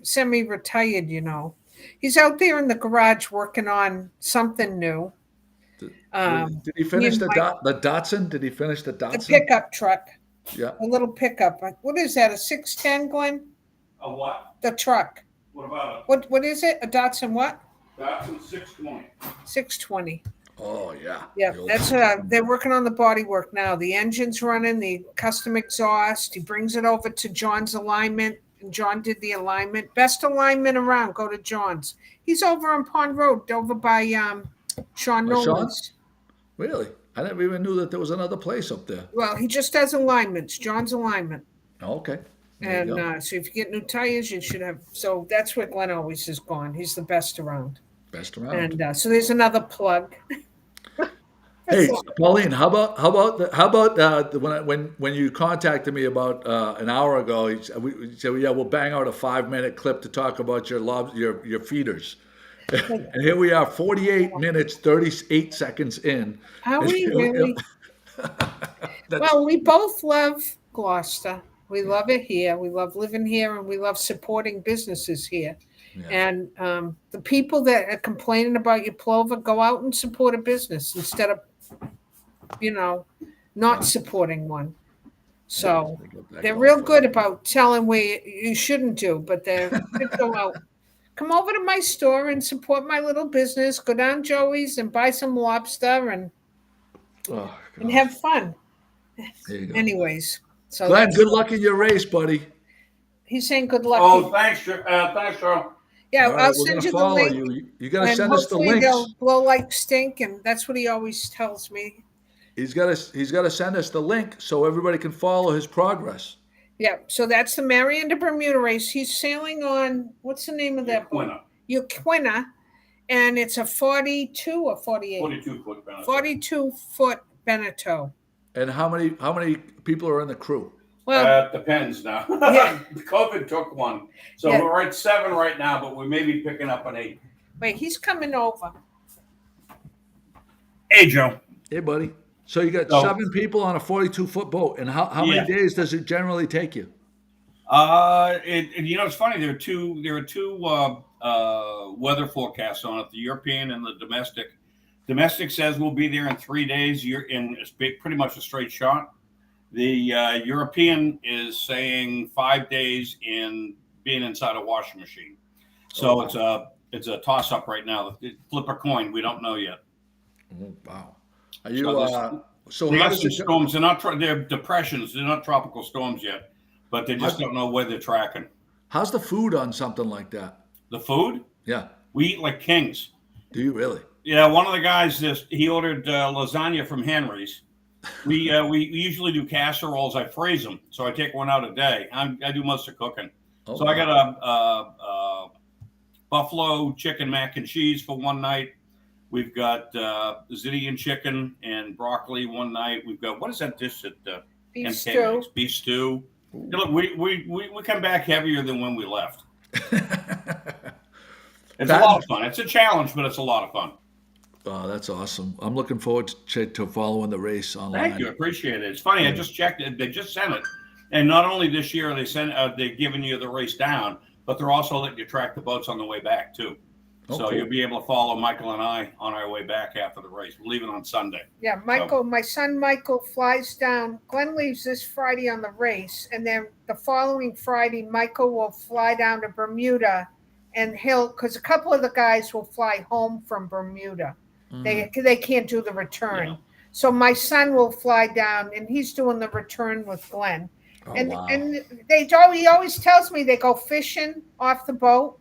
semi-retired. You know, he's out there in the garage working on something new. Did, did he Me finish and Mike, the Datsun? Did he finish the the Datsun? pickup truck, Yeah. a little pickup. What is that? A 610, Glenn? A what? The truck. What about What is it? A Datsun what? it? That's in 620. 620. Oh yeah. Yeah, The old that's they're working on the body work now. The engine's running, the custom exhaust. He brings it over to John's alignment, and John did the alignment. Best alignment around. Go to John's. He's over on Pond Road, over by Sean Sean? Nolan's. Really? I never even knew that there was another place up there. Well, he just does alignments. John's alignment. Oh, okay. There you And go. so if you get new tires, you should have. So that's where Glenn always has gone. He's the best around. Best around. And so there's another plug. Hey, Pauline, when you contacted me about an hour ago, you said, yeah, we'll bang out a 5-minute clip to talk about your feeders. And here we are, 48 minutes, 38 seconds in. Are we really? That's, Well, we both love Gloucester. We love it here. We love living here, and we love supporting businesses here. yeah, And the people that are complaining about your plover, go out and support a business instead of, not supporting one. So they get that they're going real for good them. about telling where you shouldn't do, but they go out. Come over to my store and support my little business. Go down Joey's and buy some lobster and Oh, gosh. have fun. There you go. Anyways, so Glenn, good luck in your race, buddy. he's saying good luck. Oh, thanks, Cheryl. Yeah, All right, I'll we're send gonna you the follow link. you. You gotta And send us the hopefully links. they'll blow like stink, and that's what he always tells me. He's gotta send us the link so everybody can follow his progress. Yeah, so that's the Marion to Bermuda race. He's sailing on, what's the name of that boat? Winner. Uquina, and it's a 42 or 48? 42-foot balance. 42-foot Beneteau. And how many people are in the crew? Well, It depends now. Yeah. COVID took one. So Yeah. we're at 7 right now, but we may be picking up an 8. wait, he's coming over. Hey, Joe. Hey, buddy. So you got So- 7 people on a 42-foot boat, and how Yeah. many days does it generally take you? It's funny. There are two weather forecasts on it: the European and the domestic. Domestic says we'll be there in 3 days. It's pretty much a straight shot. The European is saying 5 days in being inside a washing machine. So it's a toss up right now. Flip a coin. We don't know yet. Oh, wow. Are you? So They how got does some it go? storms. They're depressions. They're not tropical storms yet, but they just don't know where they're tracking. How's the food on something like that? The food, Yeah. we eat like kings. Do you really? Yeah, one of the guys he ordered lasagna from Henry's. We usually do casseroles. I freeze them, so I take one out a day. I do most of cooking. Oh, So I got a buffalo chicken mac and cheese for one night. We've got Zidian chicken and broccoli one night. We've got, what is that dish that Beef MK stew. makes? Beef stew. Yeah, look, we come back heavier than when we left. It's a lot of fun. It's a challenge, but it's a lot of fun. Oh, that's awesome. I'm looking forward to following the race online. Thank you. I appreciate it. It's funny. I just checked it. They just sent it. And not only this year they're giving you the race down, but they're also letting you track the boats on the way back too. So Okay. you'll be able to follow Michael and I on our way back after the race. We're leaving on Sunday. Yeah, Michael, my son Michael flies down. Glenn leaves this Friday on the race, and then the following Friday, Michael will fly down to Bermuda, and because a couple of the guys will fly home from Bermuda. They can't do the return. Yeah. So my son will fly down, and he's doing the return with Glenn. Oh, and wow. and he always tells me they go fishing off the boat,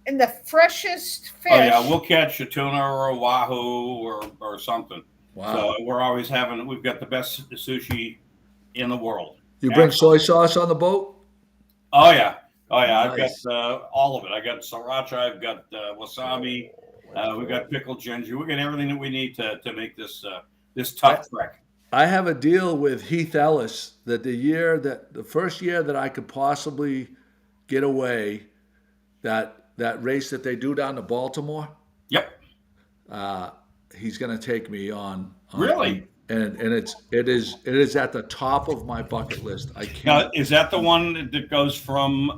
and the freshest fish. Oh yeah, we'll catch a tuna or a wahoo or something. Wow. So we've got the best sushi in the world. You bring soy sauce on the boat? Oh yeah. I've Nice. got all of it. I got sriracha. I've got wasabi. We've got pickled ginger. We got everything that we need to make this tough trek. I have a deal with Heath Ellis that the first year that I could possibly get away, that race that they do down to Baltimore, Yep. he's going to take me on. Really? And it is at the top of my bucket list. I Now, can't. is that the one that goes from?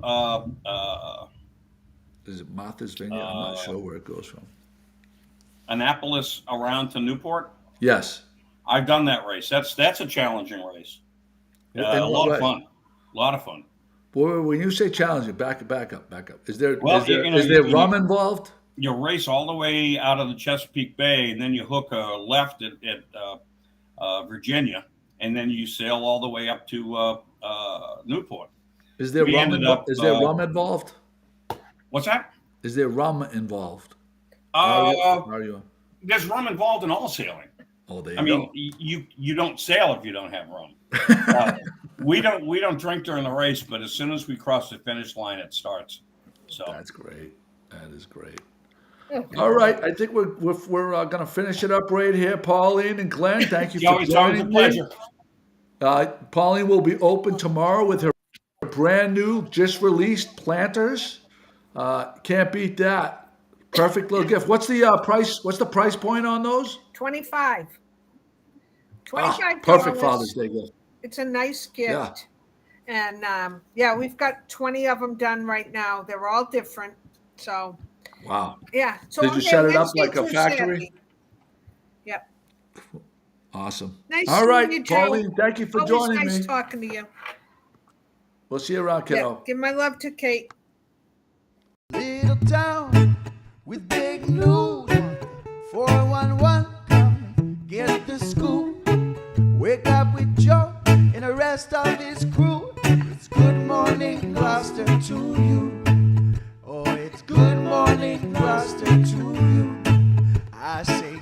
Is it Martha's Vineyard? I'm not sure where it goes from. Annapolis around to Newport? Yes. I've done that race. That's a challenging race. In A what lot way? of fun. A lot of fun. Boy, when you say challenging, back up. Is there Well, is there rum involved? You race all the way out of the Chesapeake Bay, and then you hook a left at Virginia, and then you sail all the way up to Newport. Is there We rum? ended up, Is there rum involved? What's that? Is there rum involved? Uh, Are you? There's rum involved in all sailing. Oh, there you I mean, go. you don't sail if you don't have rum. We don't drink during the race, but as soon as we cross the finish line, it starts. So That's great. That is great. All right, I think we're going to finish it up right here, Pauline and Glenn. Thank you it's for always a joining me. pleasure. Pauline will be open tomorrow with her brand new, just released planters. Can't beat that. Perfect little gift. What's the price? What's the price point on those? $25. Perfect Father's Day gift. It's a nice gift. Yeah. And we've got 20 of them done right now. They're all different. So Wow. yeah. So Did you they're set it up Wednesday like a through factory? Saturday. Yep. Awesome. Nice All seeing right, you, Joe. Pauline, thank you for Always joining nice me. talking to you. We'll see you around, Yeah. kiddo. Give my love to Kate. Little town with big news. 411 come get the scoop. Wake up with Joe and the rest of his crew. It's good morning, Gloucester, to you. Oh, it's good morning, Gloucester, to you. I say